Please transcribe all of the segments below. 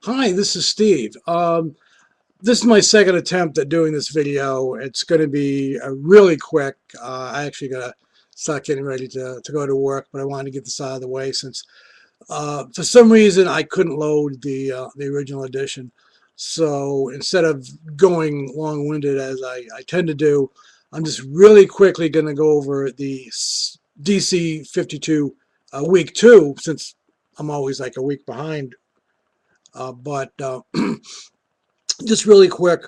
Hi, this is Steve. This is my second attempt at doing this video. It's going to be really quick. I actually got to start getting ready to go to work, but I wanted to get this out of the way since for some reason I couldn't load the original edition. So instead of going long-winded as I tend to do, I'm just really quickly going to go over the DC 52 week 2 since I'm always like a week behind. But just really quick,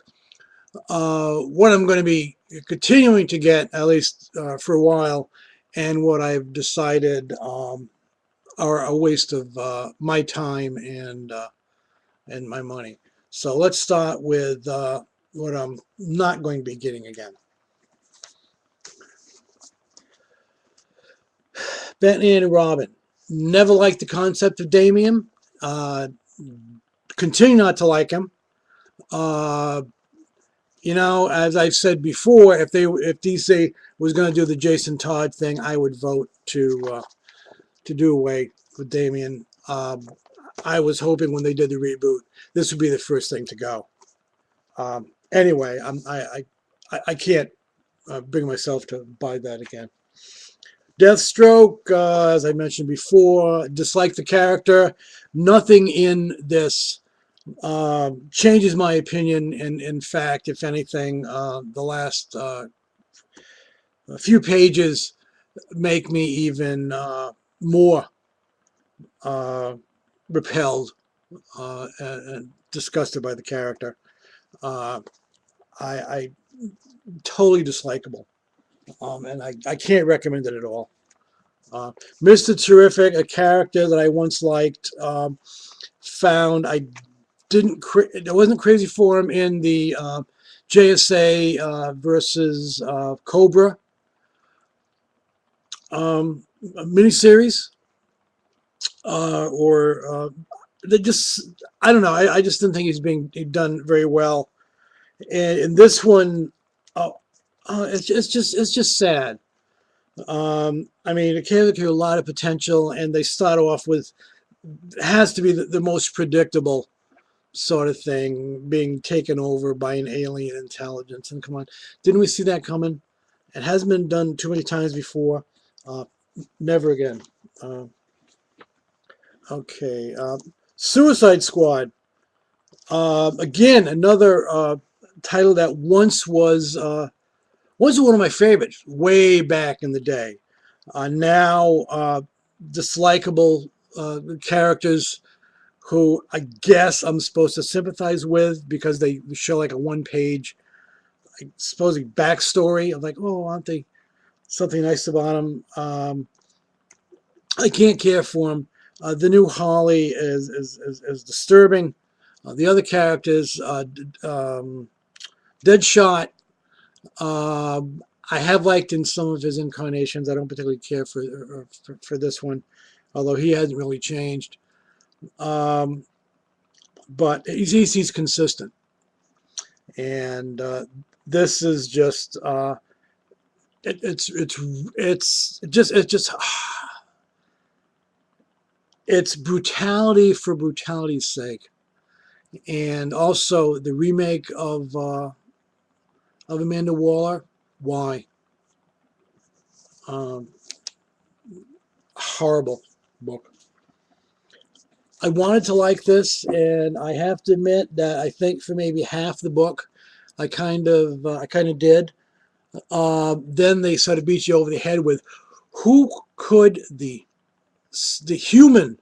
what I'm going to be continuing to get, at least for a while, and what I've decided are a waste of my time and my money. So let's start with what I'm not going to be getting again. Batman and Robin. Never liked the concept of Damian. Continue not to like him. You know, as I've said before, if DC was going to do the Jason Todd thing, I would vote to do away with Damian. I was hoping when they did the reboot, this would be the first thing to go. Anyway, I can't bring myself to buy that again. Deathstroke, as I mentioned before, dislike the character. Nothing in this changes my opinion. And in fact, if anything, the last few pages make me even more repelled and disgusted by the character. I totally dislikable. And I can't recommend it at all. Mr. Terrific, a character that I once liked, found I wasn't crazy for him in the JSA versus Cobra miniseries, or they just, I don't know. I just didn't think he's being done very well. And in this one, it's just sad. I mean, a character with a lot of potential, and they start off with has to be the most predictable sort of thing, being taken over by an alien intelligence. And come on, didn't we see that coming? It hasn't been done too many times before. Never again. Okay, Suicide Squad. Again, another title that once was one of my favorites way back in the day. Now, dislikable characters who I guess I'm supposed to sympathize with because they show like a one-page, like, supposedly backstory. I'm like, oh, aren't they something nice about them? I can't care for them. The new Harley is disturbing. The other characters, Deadshot, I have liked in some of his incarnations. I don't particularly care for this one, although he hasn't really changed. But he's consistent, and this is just it's brutality for brutality's sake. And also the remake of Amanda Waller. Why? Horrible book. I wanted to like this, and I have to admit that I think for maybe half the book, I kind of did. Then they sort of beat you over the head with who could the human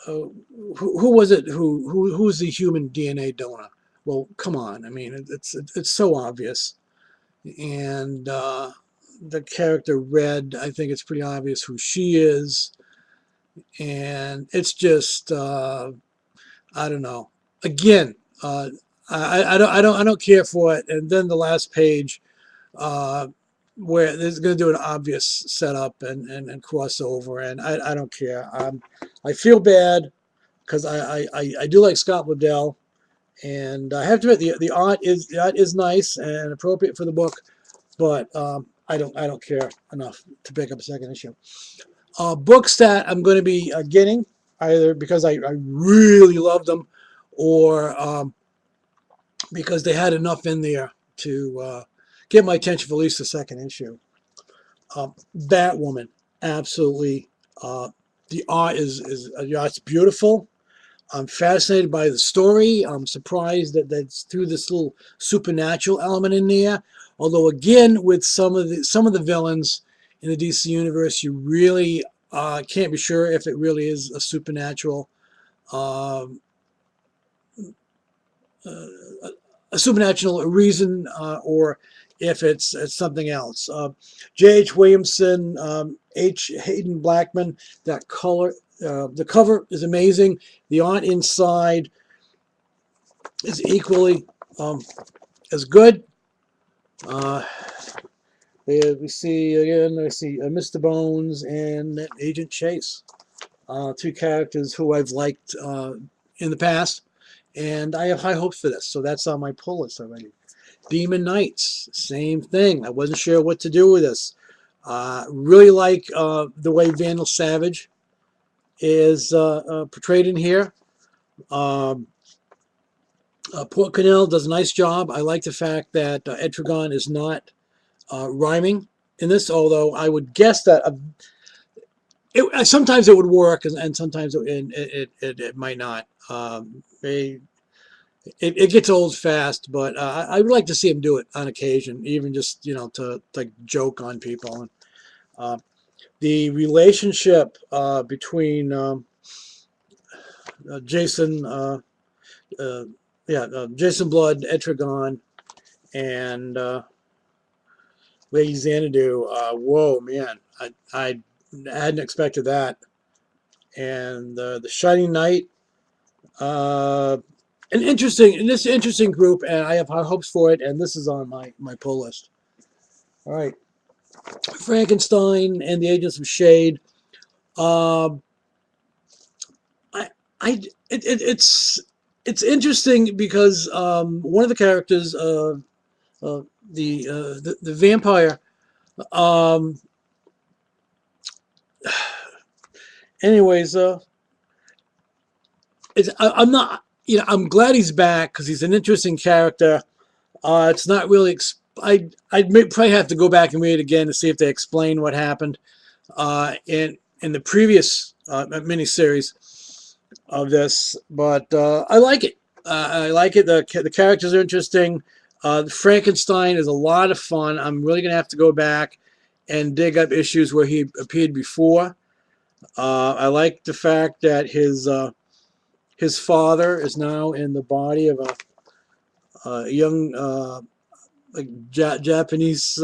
who was it who's the human DNA donor? Well, come on. I mean, it's so obvious. And the character Red, I think it's pretty obvious who she is. And it's just I don't know. Again, I don't care for it. And then the last page, where there's going to do an obvious setup and crossover, and I don't care. I feel bad because I do like Scott Lobdell, and I have to admit the art is nice and appropriate for the book, but I don't care enough to pick up a second issue. Books that I'm going to be getting, either because I really loved them, or because they had enough in there to get my attention for at least the second issue. Batwoman, absolutely. The art is yeah, it's beautiful. I'm fascinated by the story. I'm surprised that that's through this little supernatural element in there. Although again, with some of the villains in the DC universe, you really can't be sure if it really is a supernatural um, uh, a supernatural reason, or if it's something else. J.H. Williamson, H. Hayden Blackman, that color, the cover is amazing. The art inside is equally as good. Uh, we see again, I see Mr. Bones and Agent Chase, two characters who I've liked in the past, and I have high hopes for this. So that's on my pull list already. Demon Knights, same thing. I wasn't sure what to do with this. Really like the way Vandal Savage is portrayed in here. Um, Port Cannell does a nice job. I like the fact that Etrigan is not rhyming in this, although I would guess that sometimes it would work and sometimes it might not. It gets old fast, but I would like to see him do it on occasion, even just to like joke on people. Uh, the relationship between Jason, uh, Jason Blood, Etrigan, and Lady Xanadu. Whoa, man, I hadn't expected that. And the Shining Knight. This interesting group, and I have high hopes for it, and this is on my pull list. All right, Frankenstein and the Agents of Shade. Um, I, it's interesting because one of the characters, the vampire. Um, anyways, I'm not. I'm glad he's back because he's an interesting character. It's not really. I'd probably have to go back and read it again to see if they explain what happened in the previous miniseries of this. But I like it. I like it. The characters are interesting. Frankenstein is a lot of fun. I'm really gonna have to go back and dig up issues where he appeared before. I like the fact that his father is now in the body of a young like Japanese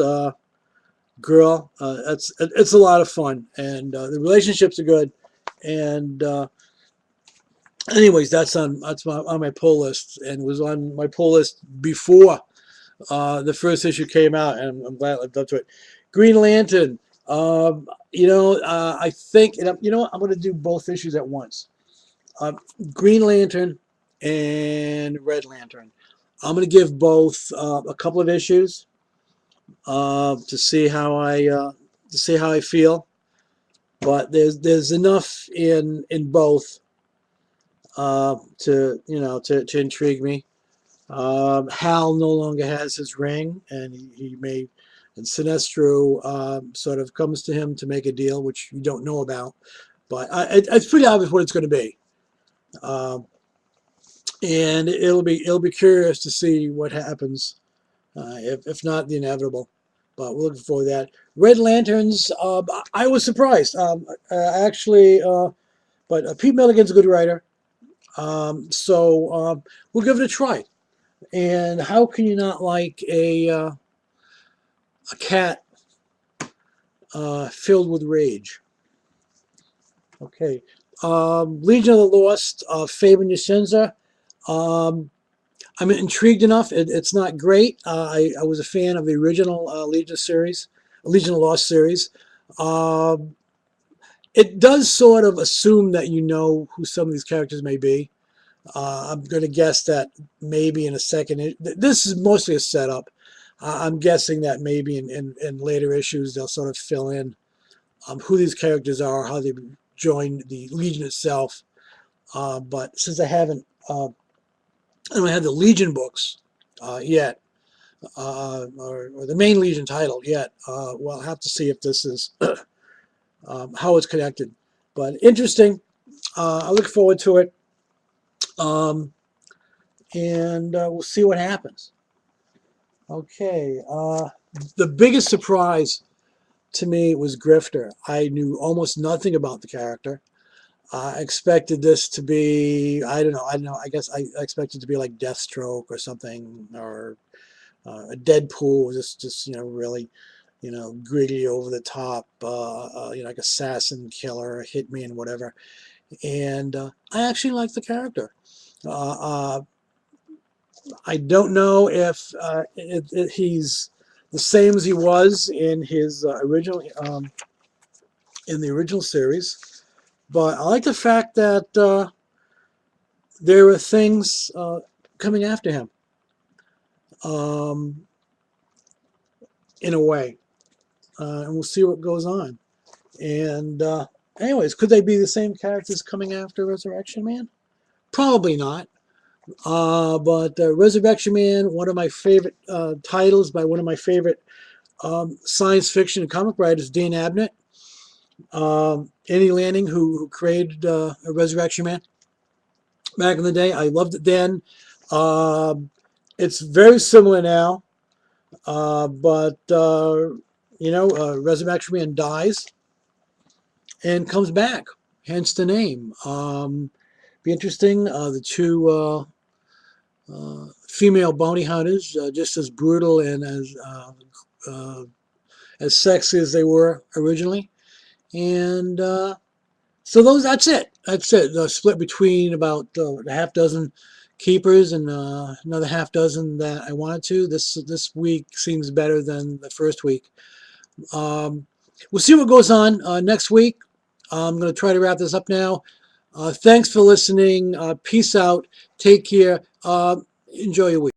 girl. It's a lot of fun, and the relationships are good. And anyways, that's on my pull list, and was on my pull list before the first issue came out, and I'm glad I lived up to it. Green Lantern. I think, and you know what, I'm going to do both issues at once. Green Lantern and Red Lantern. I'm going to give both a couple of issues to see how I feel. But there's enough in both to intrigue me. Hal no longer has his ring, and he may, and Sinestro sort of comes to him to make a deal, which you don't know about. But it's pretty obvious what it's going to be. And it'll be curious to see what happens, if not the inevitable. But we're looking for that. Red Lanterns. I was surprised, actually, but Pete Milligan's a good writer, so we'll give it a try. And how can you not like a cat filled with rage? Okay. Legion of the Lost, Fabian Nicieza. I'm intrigued enough. It's not great. I was a fan of the original Legion of the Lost series. It does sort of assume that you know who some of these characters may be. I'm going to guess that maybe in a second. This is mostly a setup. I'm guessing that maybe in later issues they'll sort of fill in who these characters are, how they joined the Legion itself. But since I don't have the Legion books yet, or the main Legion title yet, we'll have to see if this is how it's connected. But interesting. I look forward to it. And we'll see what happens. Okay. The biggest surprise to me was Grifter. I knew almost nothing about the character. I expected this to be, I don't know, I guess I expected it to be like Deathstroke or something, or a Deadpool, just really, gritty, over the top, like assassin, killer, hitman, whatever. And I actually like the character. I don't know if he's the same as he was in his original in the original series, but I like the fact that there are things coming after him, in a way, and we'll see what goes on. And anyways, could they be the same characters coming after Resurrection Man? Probably not. But Resurrection Man, one of my favorite titles by one of my favorite science fiction and comic writers, Dan Abnett. Andy Lanning, who created Resurrection Man back in the day. I loved it then. It's very similar now, but Resurrection Man dies and comes back, hence the name. Be interesting. The two female bounty hunters, just as brutal and as sexy as they were originally. And so that's it. That's it. Split between about a half dozen keepers and another half dozen that I wanted to. This week seems better than the first week. We'll see what goes on next week. I'm going to try to wrap this up now. Thanks for listening. Peace out. Take care. Enjoy your week.